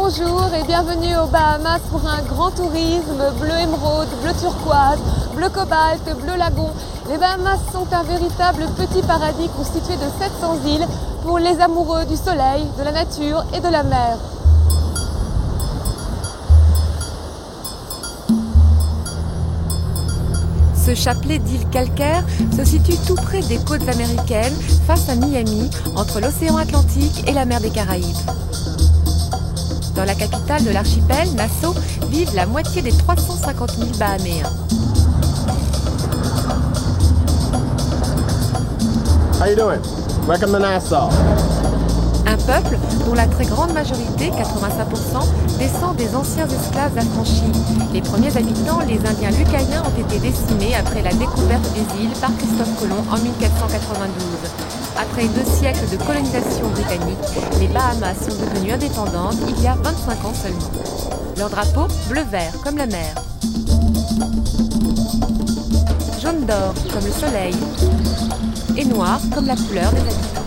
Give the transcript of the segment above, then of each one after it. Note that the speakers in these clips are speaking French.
Bonjour et bienvenue aux Bahamas pour un grand tourisme bleu émeraude, bleu turquoise, bleu cobalt, bleu lagon. Les Bahamas sont un véritable petit paradis constitué de 700 îles pour les amoureux du soleil, de la nature et de la mer. Ce chapelet d'îles calcaires se situe tout près des côtes américaines, face à Miami, entre l'océan Atlantique et la mer des Caraïbes. Dans la capitale de l'archipel, Nassau, vivent la moitié des 350 000 Bahaméens. How you doing? Welcome to Nassau. Un peuple dont la très grande majorité, 85%, descend des anciens esclaves affranchis. Les premiers habitants, les Indiens Lucayens, ont été décimés après la découverte des îles par Christophe Colomb en 1492. Après 2 siècles de colonisation britannique, les Bahamas sont devenues indépendantes il y a 25 ans seulement. Leur drapeau, bleu-vert, comme la mer. Jaune d'or, comme le soleil. Et noir, comme la couleur des habitants.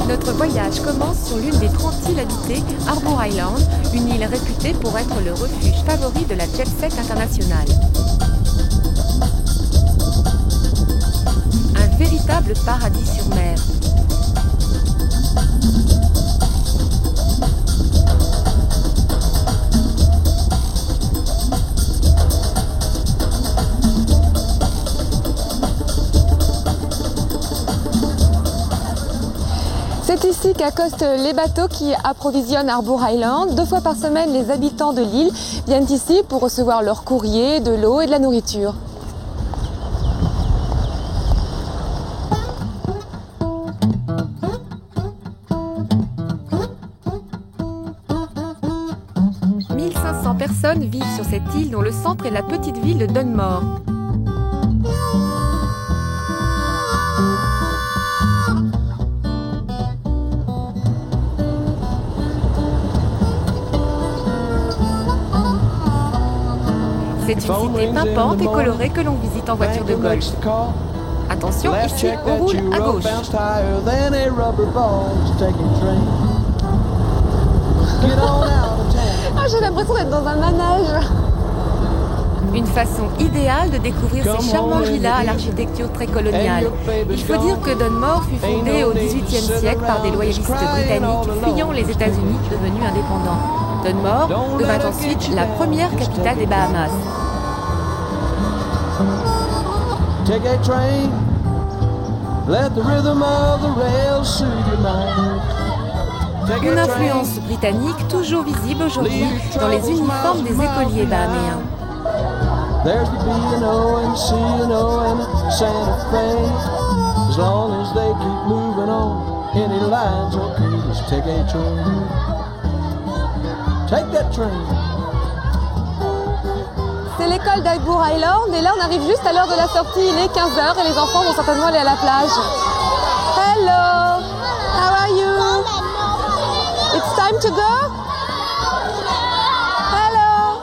Notre voyage commence sur l'une des 30 îles habitées, Harbour Island, une île réputée pour être le refuge favori de la jet-set internationale. Un véritable paradis sur mer. C'est ici qu'accostent les bateaux qui approvisionnent Harbour Island. 2 fois par semaine, les habitants de l'île viennent ici pour recevoir leur courrier, de l'eau et de la nourriture. « 1500 personnes vivent sur cette île dont le centre est la petite ville de Dunmore. C'est une cité pimpante et colorée que l'on visite en voiture de golf. Attention, ici, on roule à gauche. Ah, j'ai l'impression d'être dans un manège. Une façon idéale de découvrir ces charmantes villas à l'architecture très coloniale. Il faut dire que Dunmore fut fondée au XVIIIe siècle par des loyalistes britanniques fuyant les États-Unis devenus indépendants. Dunmore devint ensuite la première capitale des Bahamas. Une influence britannique toujours visible aujourd'hui dans les uniformes des écoliers bahaméens. There's the B&O and C&O and Santa Fe. As long as they keep moving on, any line's okay, just take a train. Take that train. C'est l'école d'Harbour Island et là on arrive juste à l'heure de la sortie, il est 15h et les enfants vont certainement aller à la plage. Hello, how are you? It's time to go? Hello.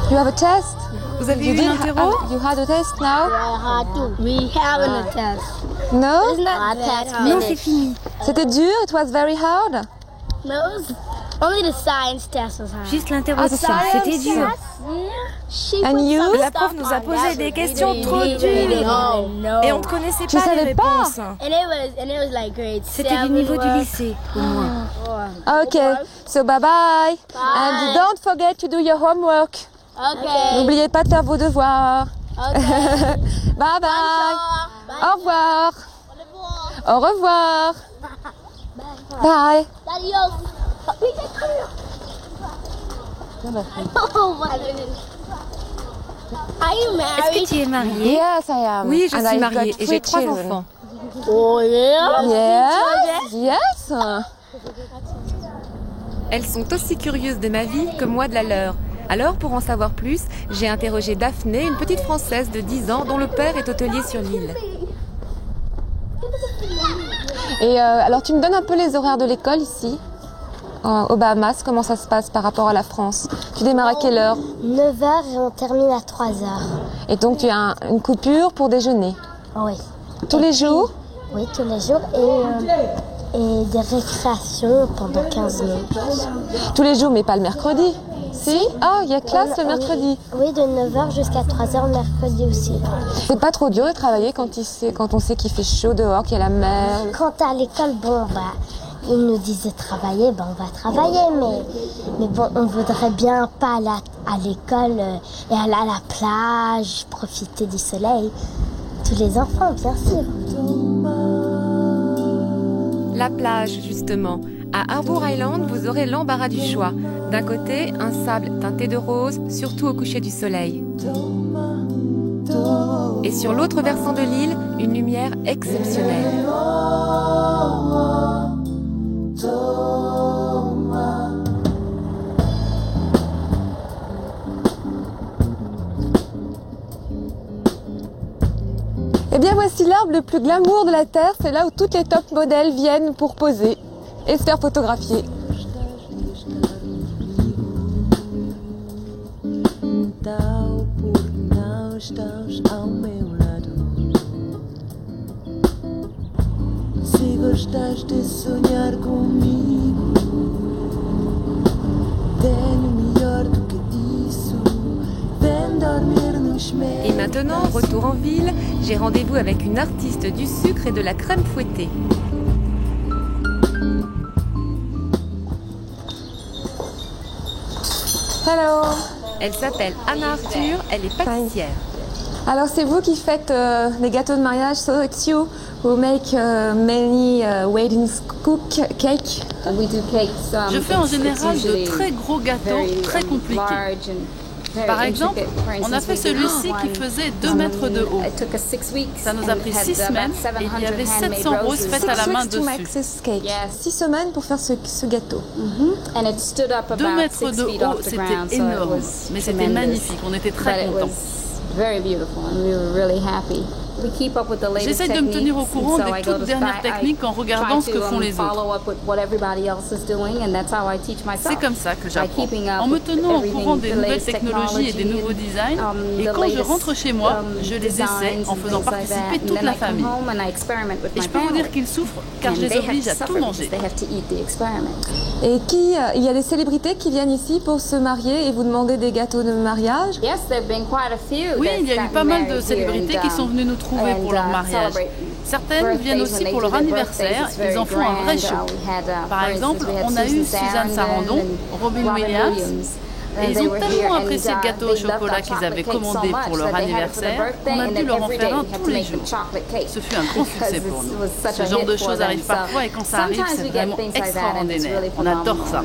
You have a test? Vous avez eu un interro? You had a test now? We having a test. No? It's not that hard. Non, c'est fini. C'était dur? It was very hard? No, it was only the science test was hard. Juste l'interrogation, c'était dur. And you? La prof nous a posé des questions trop dures. Et on ne connaissait pas les savais pas. réponses. And it was like grade 7. C'était du niveau du lycée, au moins. Okay, so bye bye. And don't forget to do your homework. Okay. N'oubliez pas de faire vos devoirs. Okay. Bye bye. Au revoir. Au revoir. Bye. Daddy, oh my goodness. Are you Est-ce married? que tu es mariée? Yes, I am. Oui, je And suis I've mariée got et j'ai 3 3 children. enfants. Oh yeah. Yes, yes. Elles sont aussi curieuses de ma vie que moi de la leur. Alors, pour en savoir plus, j'ai interrogé Daphné, une petite Française de 10 ans dont le père est hôtelier sur l'île. Et alors tu me donnes un peu les horaires de l'école ici, aux Bahamas, comment ça se passe par rapport à la France? Tu démarres à quelle heure? 9h et on termine à 3h. Et donc tu as une coupure pour déjeuner? Oui. Tous les jours? Oui, tous les jours. Et des récréations pendant 15 minutes. Tous les jours, mais pas le mercredi? Si? Ah, il y a classe le mercredi? Oui, de 9h jusqu'à 3h le mercredi aussi. C'est pas trop dur de travailler quand on sait qu'il fait chaud dehors, qu'il y a la mer? Quand à l'école, ils nous disaient travailler, on va travailler, mais bon, on voudrait bien pas aller à l'école et aller à la plage, profiter du soleil. Tous les enfants, bien sûr. La plage, justement. À Harbour Island, vous aurez l'embarras du choix. D'un côté, un sable teinté de rose, surtout au coucher du soleil. Et sur l'autre versant de l'île, une lumière exceptionnelle. Eh bien voici l'arbre le plus glamour de la Terre, c'est là où toutes les top modèles viennent pour poser et se faire photographier. Et maintenant, retour en ville, j'ai rendez-vous avec une artiste du sucre et de la crème fouettée. Hello. Elle s'appelle Anna Arthur, elle est pâtissière. Alors c'est vous qui faites des gâteaux de mariage, so it's you who make many wedding cake. Je fais en général de très gros gâteaux, très compliqués. Par exemple, on a fait celui-ci qui faisait 2 mètres de haut. Ça nous a pris 6 semaines et il y avait 700 roses faites à la main dessus. 6 semaines pour faire ce gâteau. 2 mètres de haut, c'était énorme, mais c'était magnifique, on était très contents. J'essaie de me tenir au courant des toutes dernières techniques en regardant ce que font les autres. C'est comme ça que j'apprends, en me tenant au courant des nouvelles technologies et des nouveaux designs. Et quand je rentre chez moi, je les essaie en faisant participer toute la famille. Et je peux vous dire qu'ils souffrent car je les oblige à tout manger. Et il y a des célébrités qui viennent ici pour se marier et vous demander des gâteaux de mariage? Oui, il y a eu pas mal de célébrités qui sont venues nous trouver pour leur mariage. Certaines viennent aussi pour leur anniversaire, ils en font un vrai show. Par exemple, on a eu Suzanne Sarandon, Robin Williams, et ils ont tellement apprécié le gâteau au chocolat qu'ils avaient commandé pour leur anniversaire qu'on a dû leur en faire un tous les jours. Ce fut un grand succès pour nous. Ce genre de choses arrive parfois et quand ça arrive, c'est vraiment extraordinaire. On adore ça.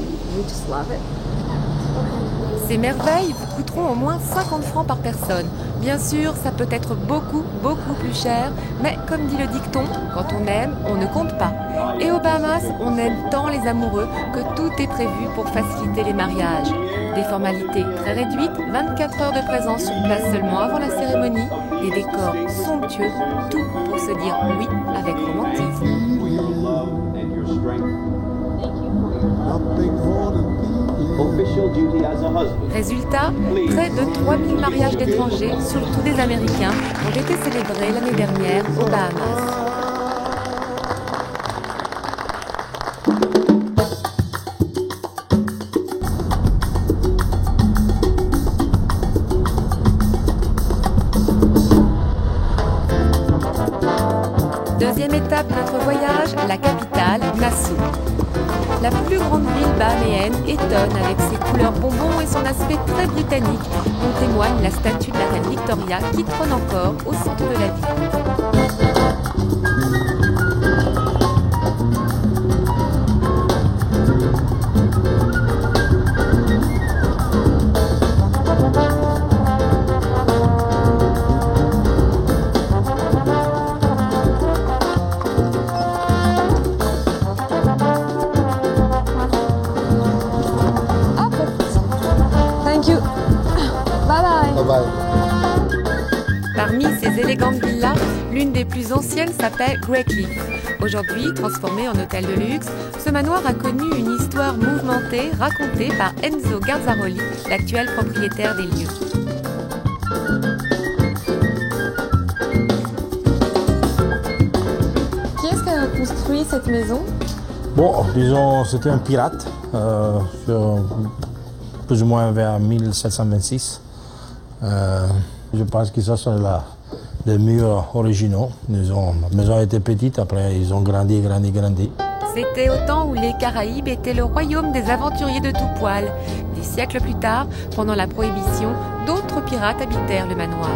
Ces merveilles vous coûteront au moins 50 francs par personne. Bien sûr, ça peut être beaucoup, beaucoup plus cher, mais comme dit le dicton, quand on aime, on ne compte pas. Et aux Bahamas, on aime tant les amoureux que tout est prévu pour faciliter les mariages. Des formalités très réduites, 24 heures de présence sur place seulement avant la cérémonie, des décors somptueux, tout pour se dire oui avec romantisme. Résultat, près de 3000 mariages d'étrangers, surtout des Américains, ont été célébrés l'année dernière aux Bahamas. Deuxième étape de notre voyage, la capitale, Nassau. La plus grande ville bahaméenne étonne avec ses couleurs bonbons et son aspect très britannique dont témoigne la statue de la reine Victoria qui trône encore au centre de la ville. Parmi ces élégantes villas, l'une des plus anciennes s'appelle Greycliff. Aujourd'hui, transformé en hôtel de luxe, ce manoir a connu une histoire mouvementée racontée par Enzo Garzaroli, l'actuel propriétaire des lieux. Qui est-ce qui a construit cette maison? Bon, disons, c'était un pirate, plus ou moins vers 1726. Je pense que ça, c'est les murs originaux. La maison était petite, après ils ont grandi. C'était au temps où les Caraïbes étaient le royaume des aventuriers de tout poil. Des siècles plus tard, pendant la Prohibition, d'autres pirates habitèrent le manoir.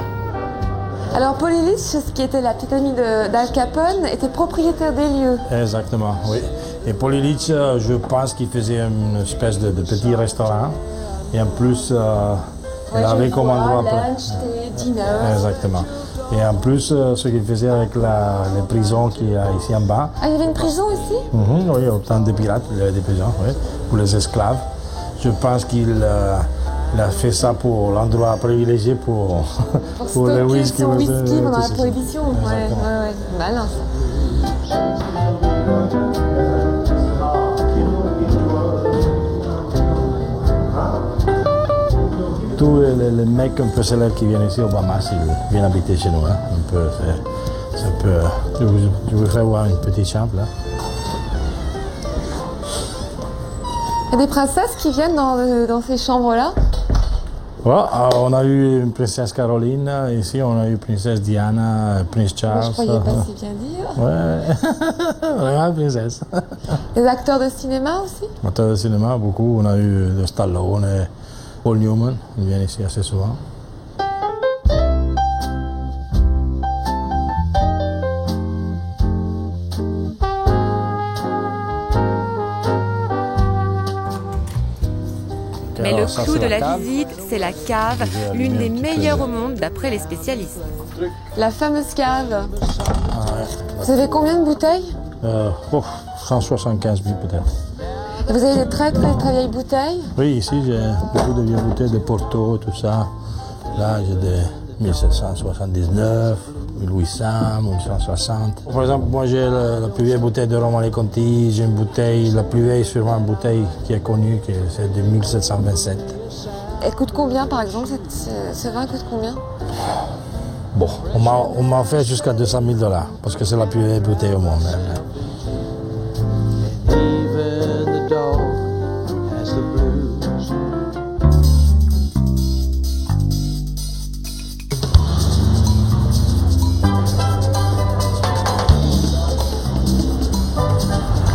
Alors Paul Illich, qui était la petite amie d'Al Capone, était propriétaire des lieux. Exactement, oui. Et Paul Illich, je pense qu'il faisait une espèce de petit restaurant. Et en plus, il avait comme endroit... Lunch, thé, dîner. Exactement. Et en plus, ce qu'il faisait avec les prisons qu'il y a ici en bas. Ah, il y avait une prison ici? Oui, autant de pirates, il y avait des prisons, oui, pour les esclaves. Je pense qu'il a fait ça pour l'endroit privilégié pour le whisky. Son whisky pendant la Prohibition. Ouais. Malin ça. Tous les mecs un peu célèbres qui viennent ici au Bahamas, ils viennent habiter chez nous. Je vous fais voir une petite chambre là. Il y a des princesses qui viennent dans ces chambres-là? Ouais, on a eu une princesse Caroline, ici on a eu princesse Diana, prince Charles. Je croyais pas si bien dire. Ouais, vraiment princesse. Des acteurs de cinéma aussi? Acteurs de cinéma, beaucoup. On a eu de Stallone et Paul Newman, ils viennent ici assez souvent. Mais le clou de la visite, c'est la cave, l'une des meilleures au monde d'après les spécialistes. La fameuse cave. Vous avez combien de bouteilles? 175 000 peut-être. Et vous avez des très vieilles bouteilles? Oui, ici j'ai beaucoup de vieilles bouteilles de Porto, tout ça. Là j'ai des 1779, 1800, 1860. Par exemple, moi j'ai la plus vieille bouteille de Romanée Conti, j'ai une bouteille, la plus vieille sûrement bouteille qui est connue, c'est de 1727. Elle coûte combien par exemple? Ce vin coûte combien? Bon, on m'a fait jusqu'à 200 000 $, parce que c'est la plus vieille bouteille au monde.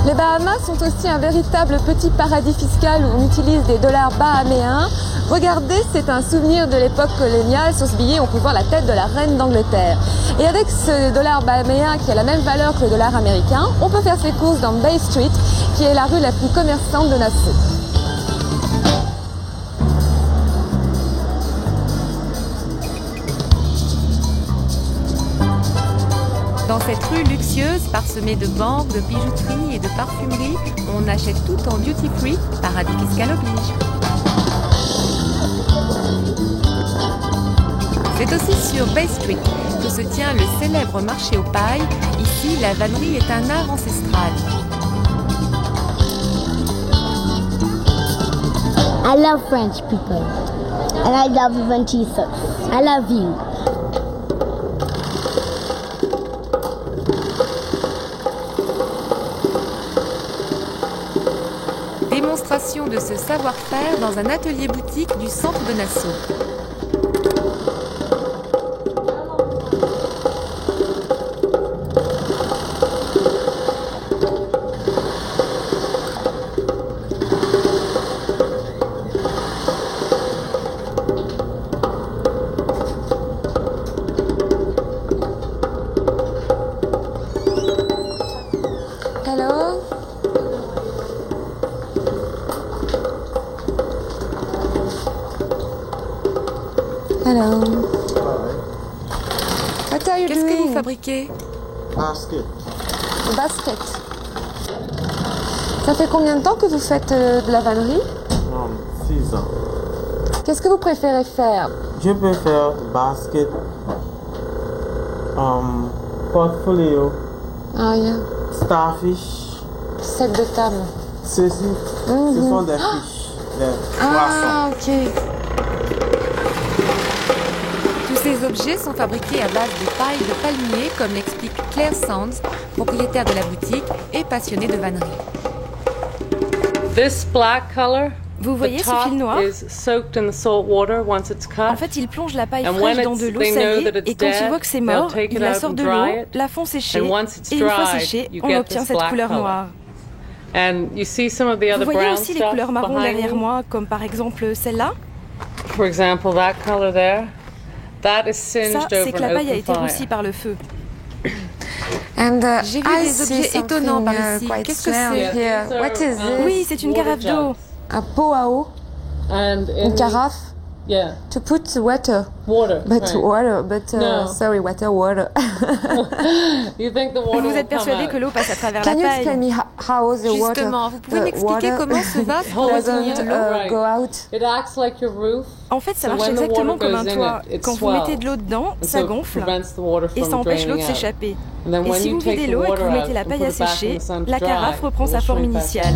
Les Bahamas sont aussi un véritable petit paradis fiscal où on utilise des dollars bahaméens. Regardez, c'est un souvenir de l'époque coloniale. Sur ce billet, on peut voir la tête de la reine d'Angleterre. Et avec ce dollar bahaméen qui a la même valeur que le dollar américain, on peut faire ses courses dans Bay Street, qui est la rue la plus commerçante de Nassau. Dans cette rue luxueuse, parsemée de banques, de bijouterie et de parfumerie, on achète tout en duty free, paradis fiscal oblige. C'est aussi sur Bay Street que se tient le célèbre marché aux pailles. Ici, la vannerie est un art ancestral. I love French people. And I love even Jesus. I love you. Démonstration de ce savoir-faire dans un atelier boutique du centre de Nassau. Hello? Hello. What are you Qu'est-ce que doing? vous fabriquez? Basket. Basket. Ça fait combien de temps que vous faites de la vannerie? 6 ans. Qu'est-ce que vous préférez faire? Je préfère basket, portfolio, Ah, yeah. Starfish. Sec de table. Ceci, ce sont des fiches, des poissons. Ok. Tous ces objets sont fabriqués à base de paille de palmier, comme l'explique Claire Sands, propriétaire de la boutique et passionnée de vannerie. This black color, vous voyez ce fil noir? En fait, ils plongent la paille fraîche dans de l'eau salée et quand ils voient que c'est mort, ils la sortent de l'eau, la font sécher et une fois séchée, on obtient cette couleur noire. Vous voyez aussi les couleurs marron derrière moi, comme par exemple celle-là? Ça, c'est que la paille a été roussie par le feu. J'ai vu des objets étonnants par ici. Qu'est-ce que c'est? What is this? Oui, c'est une carafe d'eau. Un pot à eau. Une carafe. To put water. Water. Sorry, water. Vous êtes persuadé que l'eau passe à travers la Can you paille? explain me how the water? Justement, vous pouvez m'expliquer comment ce vase doesn't go out? En fait, ça marche exactement comme un toit. Quand vous mettez de l'eau dedans, ça gonfle et ça empêche l'eau de s'échapper. Et si vous videz l'eau et que vous mettez la paille à sécher, la carafe reprend sa forme initiale.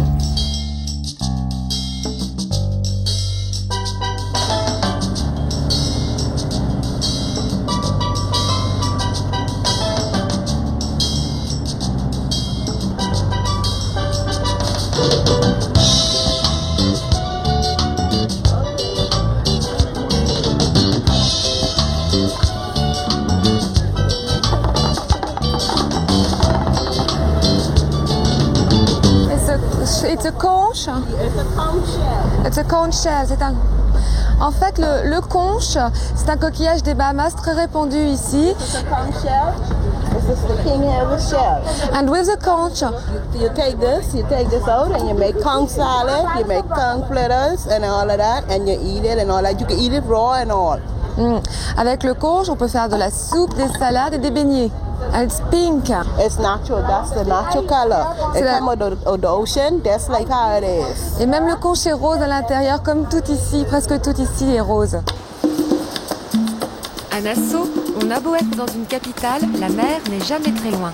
It's a conch. It's a conch shell. En fait, le conche, c'est un coquillage des Bahamas très répandu ici. And with the conch, you take this out, and you make conch salad, you make conch fritters, and all of that, and you eat it and all that. You can eat it raw and all. Avec le conche, on peut faire de la soupe, des salades et des beignets. And it's pink. It's natural. That's the natural color. It comes out of the ocean. That's like how it is. Et même le conche est rose à l'intérieur, comme tout ici. Presque tout ici est rose. À Nassau, on a beau être dans une capitale, la mer n'est jamais très loin.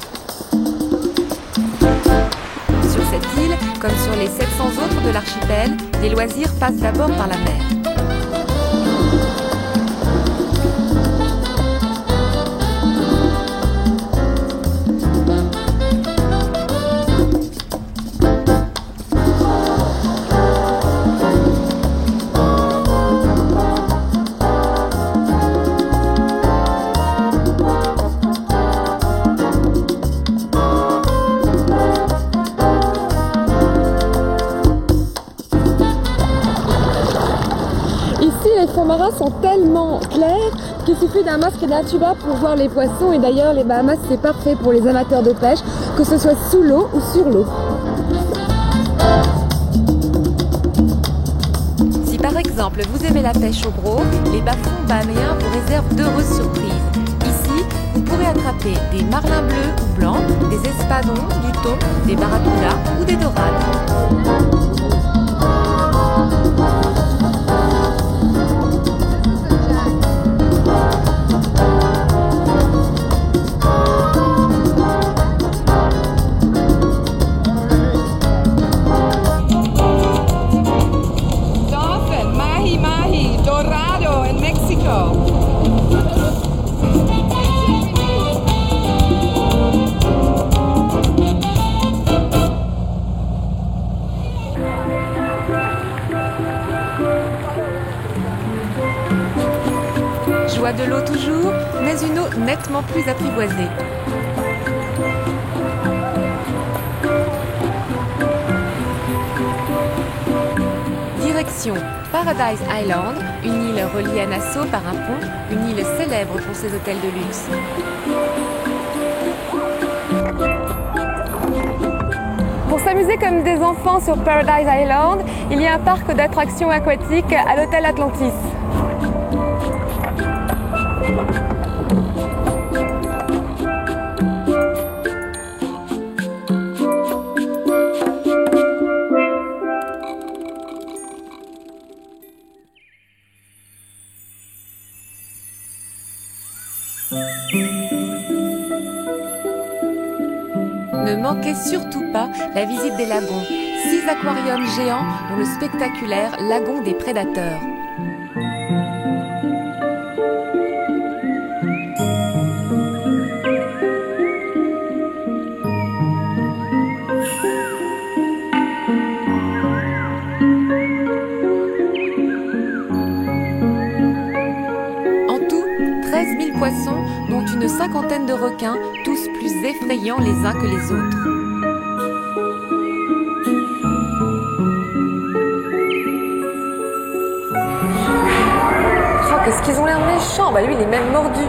Sur cette île, comme sur les 700 autres de l'archipel, les loisirs passent d'abord par la mer. Les fonds marins sont tellement clairs qu'il suffit d'un masque Natura pour voir les poissons. Et d'ailleurs, les Bahamas, c'est parfait pour les amateurs de pêche, que ce soit sous l'eau ou sur l'eau. Si par exemple vous aimez la pêche au gros, les bas-fonds bahaméens vous réservent d'heureuses surprises. Ici, vous pourrez attraper des marlins bleus ou blancs, des espadons, du thon, des barracudas ou des dorades. Joie de l'eau toujours, mais une eau nettement plus apprivoisée. Direction Paradise Island, une île reliée à Nassau par un pont, une île célèbre pour ses hôtels de luxe. Pour s'amuser comme des enfants sur Paradise Island, il y a un parc d'attractions aquatiques à l'hôtel Atlantis. Ne manquez manquez surtout pas la visite des lagons, 6 aquariums géants dont le spectaculaire lagon des prédateurs. Poissons, dont une cinquantaine de requins, tous plus effrayants les uns que les autres. Oh, qu'est-ce qu'ils ont l'air méchants. Bah lui, il est même mordu.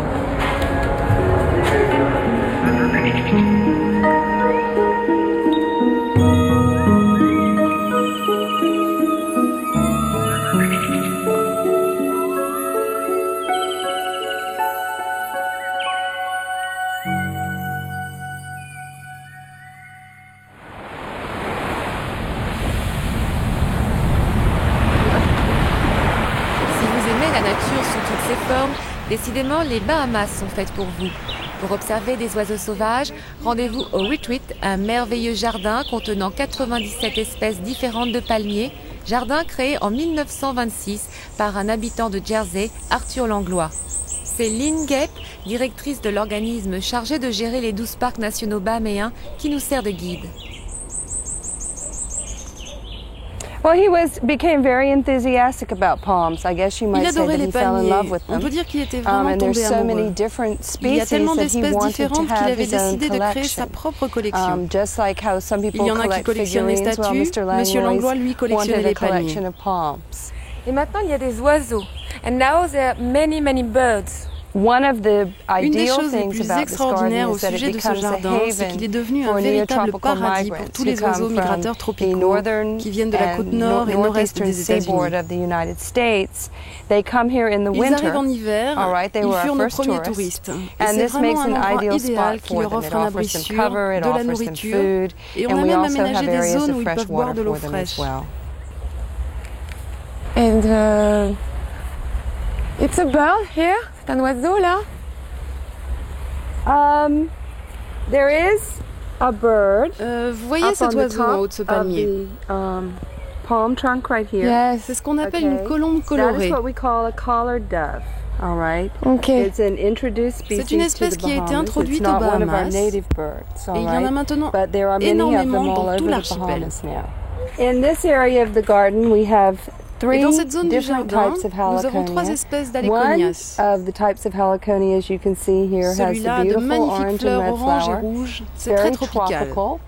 Décidément, les Bahamas sont faites pour vous. Pour observer des oiseaux sauvages, rendez-vous au Retreat, un merveilleux jardin contenant 97 espèces différentes de palmiers, jardin créé en 1926 par un habitant de Jersey, Arthur Langlois. C'est Lynn Gape, directrice de l'organisme chargé de gérer les 12 parcs nationaux bahaméens, qui nous sert de guide. Well, he became very enthusiastic about palms. I guess you might say that he fell in love with them. On peut dire qu'il était vraiment and there's tombé so amoureux. many different Il y a species tellement that he d'espèces wanted to différentes qu'il have avait his own décidé de créer sa collection. propre collection. Just like how some people Il y en a qui collect collectionnent les figurines, well, statues, Mr. Monsieur Langlois, lui, Langlois collectionnait wanted a les palmiers. collection of palms. Et maintenant, il y a des oiseaux. And now there are many, many birds. One of the Une des ideal choses les things plus about this extraordinaires garden au is that sujet it de ce becomes a jardin, c'est qu'il est haven devenu for un véritable neotropical paradis pour migrants tous who les oiseaux come migrateurs from the tropicaux northern qui viennent de la côte and nord et nord-est northeastern des États-Unis. seaboard of the United States. They come here in the Ils winter. arrivent en hiver, All right, they ils were furent our nos first premiers tourists. touristes. Et And c'est this makes vraiment un an endroit ideal idéal spot qui leur for them. offre It un offers abri them sûr, cover, it de la offers them nourriture, food, et on and a we même also aménagé have des areas zones of où ils fresh peuvent boire water de l'eau for them as fraîche. well. And it's a bird here. C'est un oiseau là. There is a bird. Vous voyez cet oiseau en haut de ce palmier? Palm trunk right here. Yes. C'est ce qu'on appelle une Okay. colombe That colorée. is what we call a collared dove. All right. Okay. It's an introduced species C'est une espèce to the qui a été Bahamas. introduite It's aux not one of our Bahamas. native birds. All Et il y en a right. maintenant But there are many of them énormément all dans over tout the l'archipel. Bahamas now. In this area of the garden, we have Et three dans cette zone du different jardin, types of nous avons 3 heliconia. espèces One d'Haliconias. of the types of heliconia, as you can see here, has Celui-là the a de beautiful magnifiques orange and fleurs red oranges et flower. rouges. C'est très Very tropical. tropical.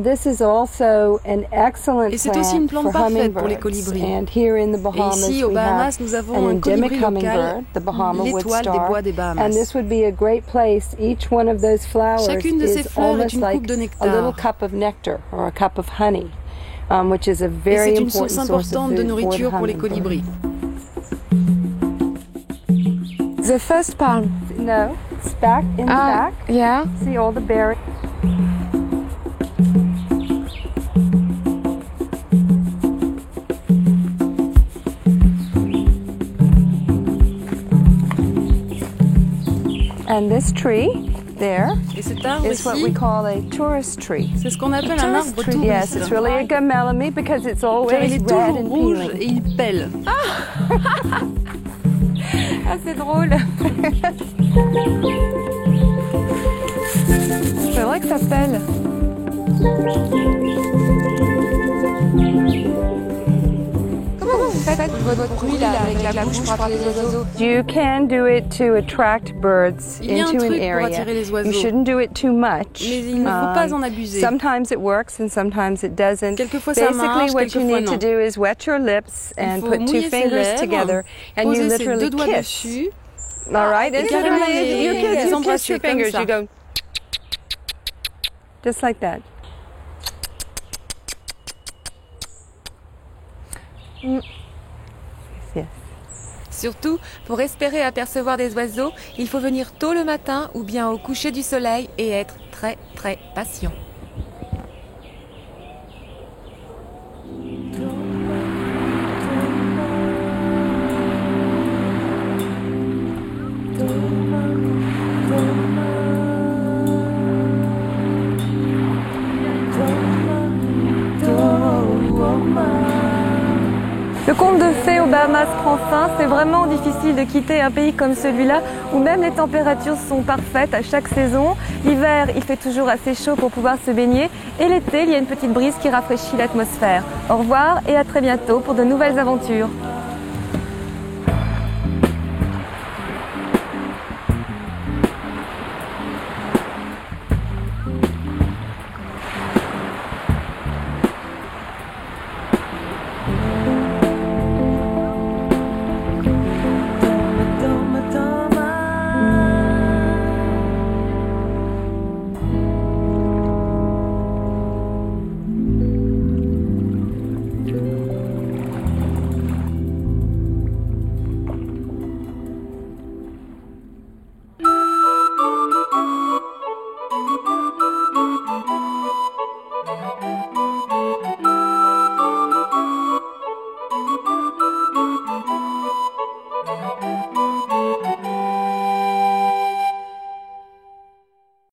This is also an excellent Et c'est aussi une plant plante for parfaite pour les hummingbirds. colibris. And here in the Et Bahamas, ici, aux we Bahamas, have nous avons an un colibri endemic local, hummingbird, the Bahama l'étoile des Woodstar. bois des And Bahamas. this would be a great place. Each one of those flowers Chacune de ces is fleurs est almost une like coupe de a nectar. little cup of nectar or a cup of honey, which is a Et very c'est une important source source of importante de food for the nourriture pour les hummingbird. colibris. The first palm. No, it's back in the back. Yeah. See all the berries. And this tree there Et cet arbre is what we ici, call a tourist tree. c'est ce qu'on appelle un arbre Yes, it's touriste. really a gamelame because it's Car always il est red toujours and rouge peeling. et il pèle. Ah, c'est drôle. C'est vrai que ça pèle. Comment vous faites votre bruit là avec la bouche pour attirer les oiseaux? You can do it to attract birds Il y a un into an truc pour area. attirer les You oiseaux. shouldn't do it too much. Mais il ne faut pas en abuser. Sometimes it works and sometimes it doesn't. Quelquefois ça Basically, marche, what you quelquefois need to non. do is wet your lips and faut put two mouiller ses fingers lèvres, together and you poser ses literally deux doigts kiss. dessus. All right, et and carrément literally, les you kiss your embrasser comme fingers. ça. You go just like that. Yes. Surtout, pour espérer apercevoir des oiseaux, il faut venir tôt le matin ou bien au coucher du soleil et être très très patient. Le conte de fées aux Bahamas prend fin. C'est vraiment difficile de quitter un pays comme celui-là où même les températures sont parfaites à chaque saison. L'hiver, il fait toujours assez chaud pour pouvoir se baigner. Et l'été, il y a une petite brise qui rafraîchit l'atmosphère. Au revoir et à très bientôt pour de nouvelles aventures.